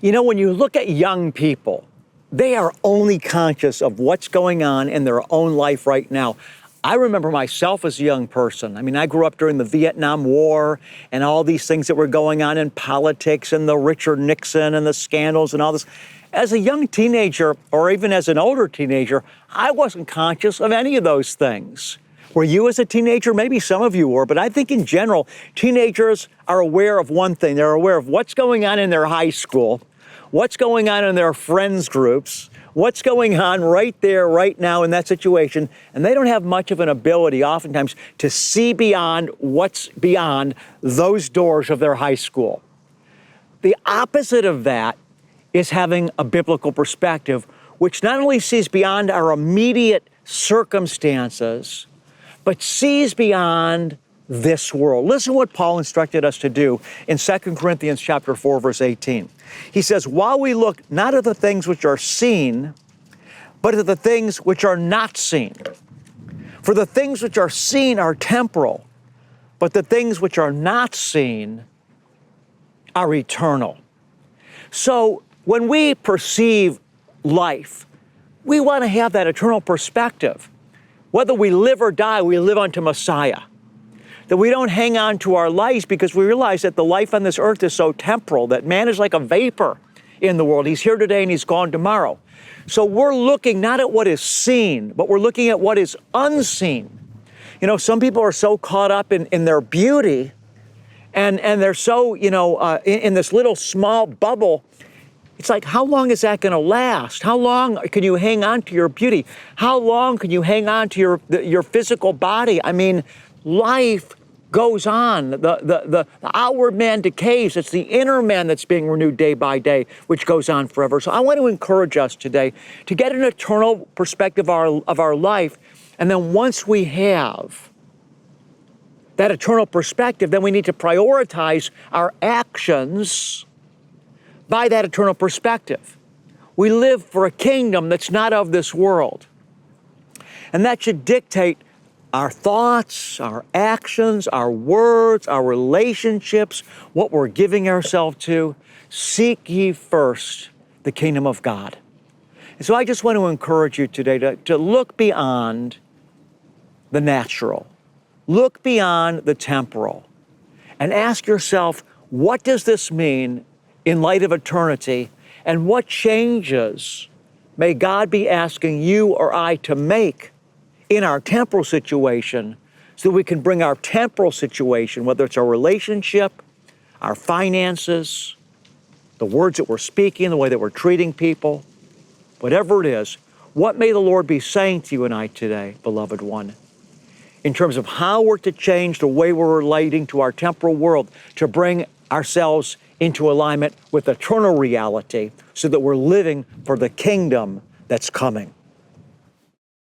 You know, when you look at young people, they are only conscious of what's going on in their own life right now. I remember myself as a young person. I mean, I grew up during the Vietnam War and all these things that were going on in politics and the Richard Nixon and the scandals and all this. As a young teenager, or even as an older teenager, I wasn't conscious of any of those things. Were you as a teenager? Maybe some of you were, but I think in general, teenagers are aware of one thing. They're aware of what's going on in their high school, what's going on in their friends groups, what's going on right there, right now in that situation, and they don't have much of an ability oftentimes to see beyond what's beyond those doors of their high school. The opposite of that is having a biblical perspective, which not only sees beyond our immediate circumstances, but sees beyond this world. Listen to what Paul instructed us to do in 2 Corinthians chapter 4, verse 18. He says, while we look not at the things which are seen, but at the things which are not seen. For the things which are seen are temporal, but the things which are not seen are eternal. So when we perceive life, we want to have that eternal perspective. Whether we live or die, we live unto Messiah. That we don't hang on to our lives because we realize that the life on this earth is so temporal, that man is like a vapor in the world. He's here today and he's gone tomorrow. So we're looking not at what is seen, but we're looking at what is unseen. You know, some people are so caught up in their beauty and they're so, in this little small bubble. It's like, how long is that going to last? How long can you hang on to your beauty? How long can you hang on to your physical body? I mean, life goes on. The outward man decays. It's the inner man that's being renewed day by day, which goes on forever. So I want to encourage us today to get an eternal perspective of our life. And then once we have that eternal perspective, then we need to prioritize our actions by that eternal perspective. We live for a kingdom that's not of this world. And that should dictate our thoughts, our actions, our words, our relationships, what we're giving ourselves to. Seek ye first the kingdom of God. And so I just want to encourage you today to look beyond the natural, look beyond the temporal, and ask yourself, what does this mean in light of eternity, and what changes may God be asking you or I to make in our temporal situation so that we can bring our temporal situation, whether it's our relationship, our finances, the words that we're speaking, the way that we're treating people, whatever it is, what may the Lord be saying to you and I today, beloved one, in terms of how we're to change the way we're relating to our temporal world to bring ourselves into alignment with eternal reality so that we're living for the kingdom that's coming.